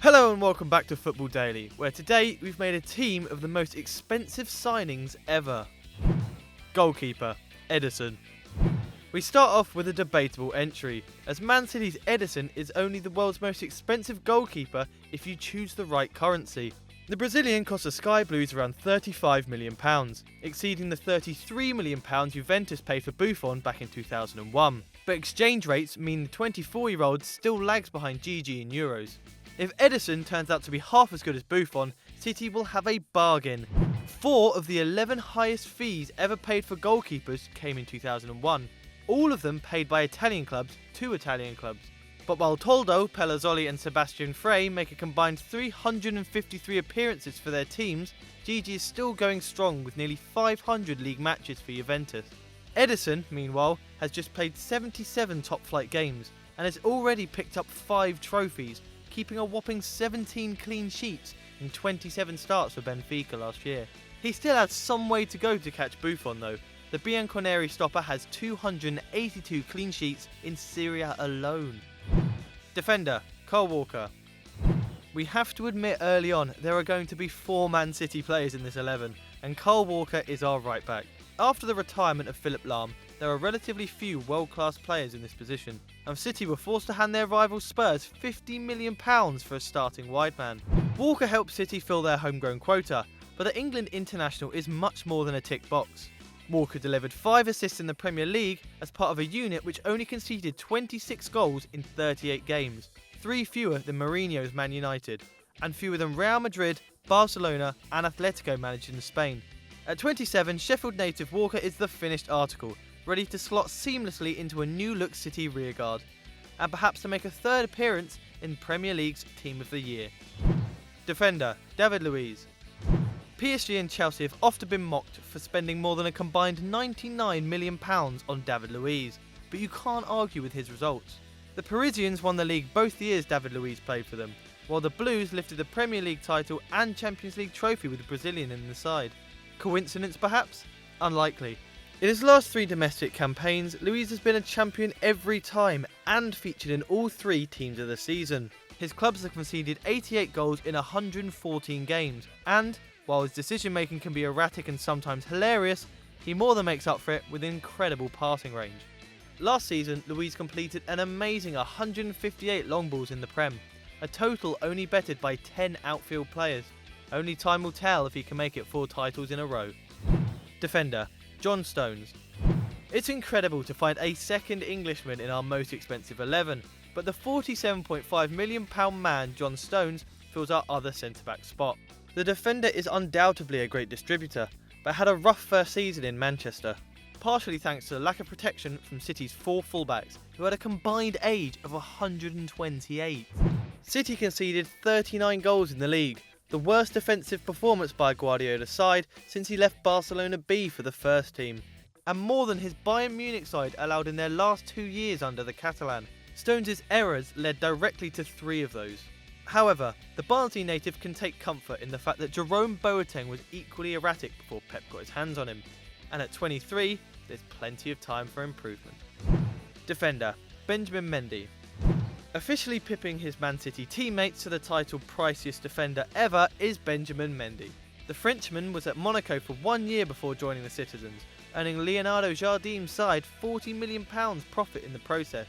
Hello and welcome back to Football Daily, where today we've made a team of the most expensive signings ever. Goalkeeper Edison. We start off with a debatable entry, as Man City's Edison is only the world's most expensive goalkeeper if you choose the right currency. The Brazilian cost the Sky Blues around £35 million, exceeding the £33 million Juventus paid for Buffon back in 2001. But exchange rates mean the 24-year-old still lags behind Gigi in euros. If Edison turns out to be half as good as Buffon, City will have a bargain. 4 of the 11 highest fees ever paid for goalkeepers came in 2001. All of them paid by Italian clubs to Italian clubs. But while Toldo, Pelazzoli and Sebastian Frey make a combined 353 appearances for their teams, Gigi is still going strong with nearly 500 league matches for Juventus. Edison, meanwhile, has just played 77 top-flight games and has already picked up 5 trophies, keeping a whopping 17 clean sheets in 27 starts for Benfica last year. He still has some way to go to catch Buffon though. The Bianconeri stopper has 282 clean sheets in Serie A alone. Defender, Kyle Walker. We have to admit early on there are going to be 4 Man City players in this 11, and Kyle Walker is our right back. After the retirement of Philipp Lahm, there are relatively few world-class players in this position, and City were forced to hand their rival Spurs £50 million for a starting wide man. Walker helped City fill their homegrown quota, but the England international is much more than a tick box. Walker delivered 5 assists in the Premier League as part of a unit which only conceded 26 goals in 38 games, 3 fewer than Mourinho's Man United, and fewer than Real Madrid, Barcelona and Atletico managed in Spain. At 27, Sheffield native Walker is the finished article, ready to slot seamlessly into a new-look City rearguard, and perhaps to make a 3rd appearance in Premier League's Team of the Year. Defender, David Luiz. PSG and Chelsea have often been mocked for spending more than a combined £99 million on David Luiz, but you can't argue with his results. The Parisians won the league both years David Luiz played for them, while the Blues lifted the Premier League title and Champions League trophy with the Brazilian in the side. Coincidence perhaps? Unlikely. In his last 3 domestic campaigns, Luiz has been a champion every time and featured in all 3 teams of the season. His clubs have conceded 88 goals in 114 games, and while his decision making can be erratic and sometimes hilarious, he more than makes up for it with incredible passing range. Last season, Luiz completed an amazing 158 long balls in the Prem, a total only bettered by 10 outfield players. Only time will tell if he can make it 4 titles in a row. Defender, John Stones. It's incredible to find a second Englishman in our most expensive 11, but the £47.5 million man John Stones fills our other centre-back spot. The defender is undoubtedly a great distributor, but had a rough first season in Manchester, partially thanks to the lack of protection from City's 4 fullbacks, who had a combined age of 128. City conceded 39 goals in the league, the worst defensive performance by Guardiola's side since he left Barcelona B for the first team, and more than his Bayern Munich side allowed in their last 2 years under the Catalan. Stones' errors led directly to 3 of those. However, the Barnsley native can take comfort in the fact that Jerome Boateng was equally erratic before Pep got his hands on him, and at 23, there's plenty of time for improvement. Defender, Benjamin Mende. Officially pipping his Man City teammates to the title priciest defender ever is Benjamin Mende. The Frenchman was at Monaco for 1 year before joining the Citizens, earning Leonardo Jardim's side £40 million profit in the process.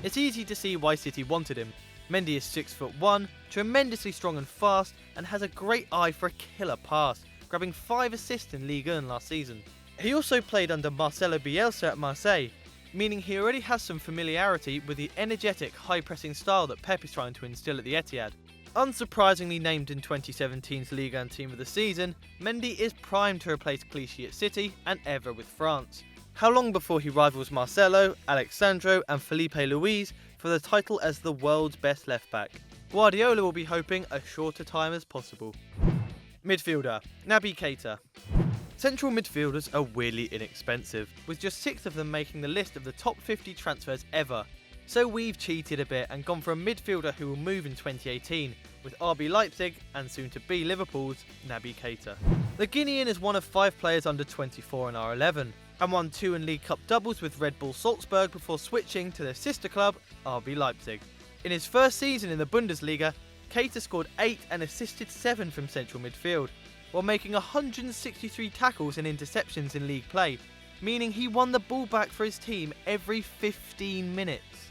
It's easy to see why City wanted him. Mende is 6'1", tremendously strong and fast, and has a great eye for a killer pass, grabbing 5 assists in Ligue 1 last season. He also played under Marcelo Bielsa at Marseille, meaning he already has some familiarity with the energetic, high-pressing style that Pep is trying to instill at the Etihad. Unsurprisingly named in 2017's Ligue 1 Team of the Season, Mende is primed to replace Clichy at City and Evra with France. How long before he rivals Marcelo, Alexandro and Felipe Luis for the title as the world's best left-back? Guardiola will be hoping a shorter time as possible. Midfielder, Naby Keita. Central midfielders are weirdly inexpensive, with just 6 of them making the list of the top 50 transfers ever. So we've cheated a bit and gone for a midfielder who will move in 2018, with RB Leipzig and soon to be Liverpool's Naby Keita. The Guinean is one of 5 players under 24 in our 11, and won 2 in League Cup doubles with Red Bull Salzburg before switching to their sister club, RB Leipzig. In his first season in the Bundesliga, Keita scored 8 and assisted 7 from central midfield, while making 163 tackles and interceptions in league play, meaning he won the ball back for his team every 15 minutes.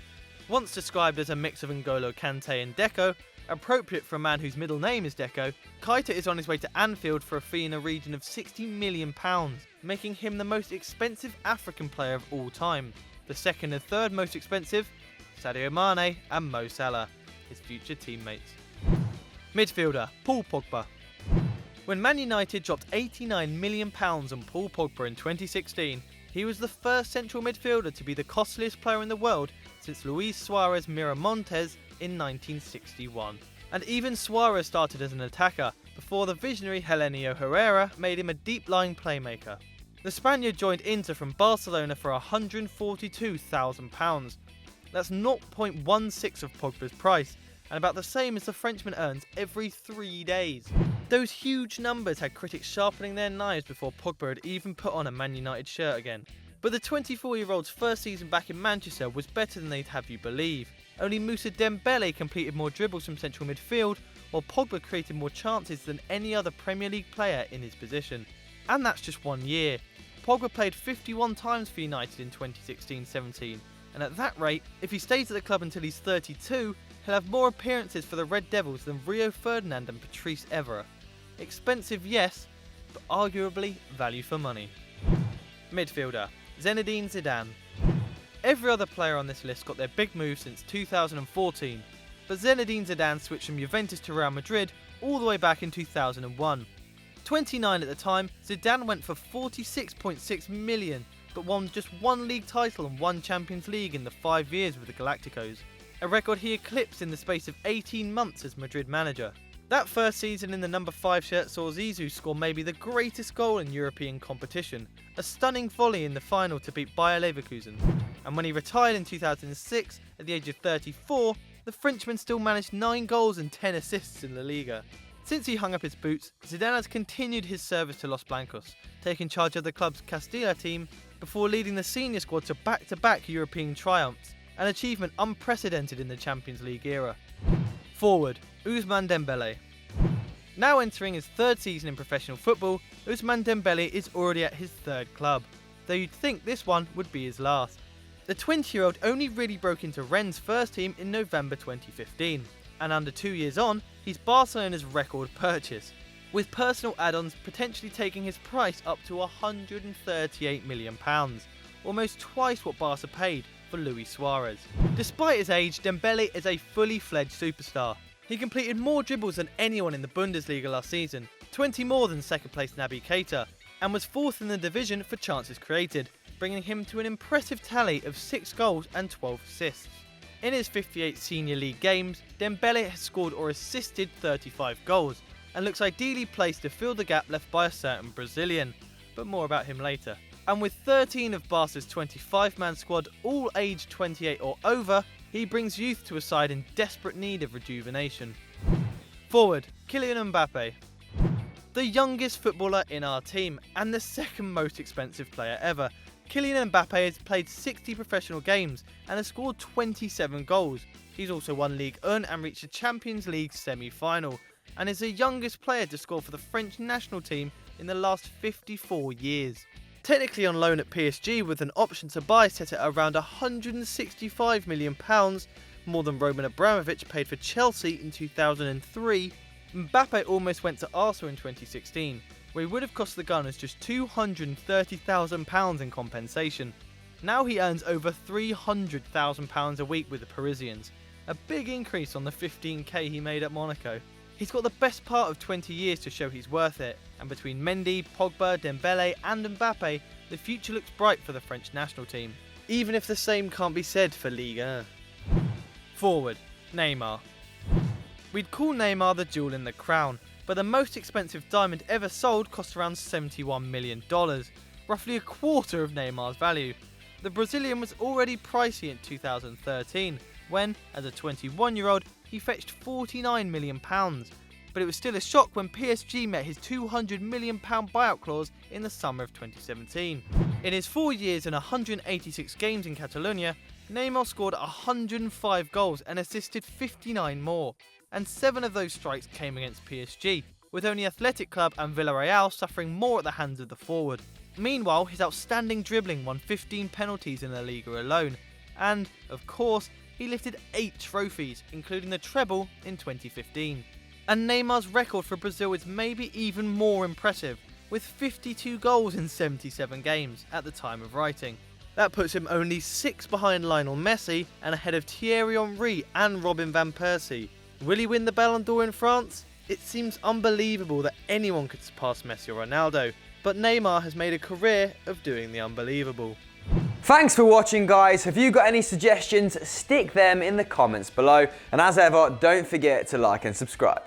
Once described as a mix of N'Golo Kante and Deco, appropriate for a man whose middle name is Deco, Keita is on his way to Anfield for a fee in a region of £60 million, making him the most expensive African player of all time. The second and third most expensive, Sadio Mane and Mo Salah, his future teammates. Midfielder, Paul Pogba. When Man United dropped £89 million on Paul Pogba in 2016, he was the first central midfielder to be the costliest player in the world since Luis Suarez Miramontes in 1961. And even Suarez started as an attacker, before the visionary Helenio Herrera made him a deep-lying playmaker. The Spaniard joined Inter from Barcelona for £142,000. That's 0.16 of Pogba's price, and about the same as the Frenchman earns every 3 days. Those huge numbers had critics sharpening their knives before Pogba had even put on a Man United shirt again. But the 24-year-old's first season back in Manchester was better than they'd have you believe. Only Moussa Dembele completed more dribbles from central midfield, while Pogba created more chances than any other Premier League player in his position. And that's just 1 year. Pogba played 51 times for United in 2016-17, and at that rate, if he stays at the club until he's 32, he'll have more appearances for the Red Devils than Rio Ferdinand and Patrice Evra. Expensive, yes, but arguably value for money. Midfielder, Zinedine Zidane. Every other player on this list got their big move since 2014, but Zinedine Zidane switched from Juventus to Real Madrid all the way back in 2001. 29 at the time, Zidane went for £46.6 million, but won just 1 league title and 1 Champions League in the 5 years with the Galacticos, a record he eclipsed in the space of 18 months as Madrid manager. That first season in the number 5 shirt saw Zizou score maybe the greatest goal in European competition, a stunning volley in the final to beat Bayer Leverkusen. And when he retired in 2006, at the age of 34, the Frenchman still managed 9 goals and 10 assists in La Liga. Since he hung up his boots, Zidane has continued his service to Los Blancos, taking charge of the club's Castilla team before leading the senior squad to back-to-back European triumphs, an achievement unprecedented in the Champions League era. Forward, Guzman Dembele. Now entering his 3rd season in professional football, Guzman Dembele is already at his 3rd club, though you'd think this one would be his last. The 20-year-old only really broke into Rennes' first team in November 2015, and under 2 years on, he's Barcelona's record purchase, with personal add-ons potentially taking his price up to £138 million, almost twice what Barca paid for Luis Suarez. Despite his age, Dembele is a fully fledged superstar. He completed more dribbles than anyone in the Bundesliga last season, 20 more than second place Naby Keita, and was 4th in the division for chances created, bringing him to an impressive tally of 6 goals and 12 assists. In his 58 senior league games, Dembele has scored or assisted 35 goals, and looks ideally placed to fill the gap left by a certain Brazilian, but more about him later. And with 13 of Barca's 25-man squad all aged 28 or over, he brings youth to a side in desperate need of rejuvenation. Forward, Kilian Buffet. The youngest footballer in our team, and the 2nd most expensive player ever, Kilian Mbappe has played 60 professional games and has scored 27 goals. He's also won Ligue 1 and reached the Champions League semi-final, and is the youngest player to score for the French national team in the last 54 years. Technically on loan at PSG with an option to buy set at around £165 million, more than Roman Abramovich paid for Chelsea in 2003, Mbappe almost went to Arsenal in 2016, where he would have cost the Gunners just £230,000 in compensation. Now he earns over £300,000 a week with the Parisians, a big increase on the $15k he made at Monaco. He's got the best part of 20 years to show he's worth it, and between Mende, Pogba, Dembele and Mbappe, the future looks bright for the French national team, even if the same can't be said for Ligue 1. Forward, Neymar. We'd call Neymar the jewel in the crown, but the most expensive diamond ever sold cost around $71 million, roughly a quarter of Neymar's value. The Brazilian was already pricey in 2013, when, as a 21-year-old, he fetched £49 million, but it was still a shock when PSG met his £200 million buyout clause in the summer of 2017. In his 4 years and 186 games in Catalonia, Neymar scored 105 goals and assisted 59 more, and 7 of those strikes came against PSG, with only Athletic Club and Villarreal suffering more at the hands of the forward. Meanwhile, his outstanding dribbling won 15 penalties in La Liga alone, and, of course, he lifted 8 trophies, including the treble in 2015. And Neymar's record for Brazil is maybe even more impressive, with 52 goals in 77 games at the time of writing. That puts him only 6 behind Lionel Messi and ahead of Thierry Henry and Robin van Persie. Will he win the Ballon d'Or in France? It seems unbelievable that anyone could surpass Messi or Ronaldo, but Neymar has made a career of doing the unbelievable. Thanks for watching, guys. Have you got any suggestions? Stick them in the comments below. And as ever, don't forget to like and subscribe.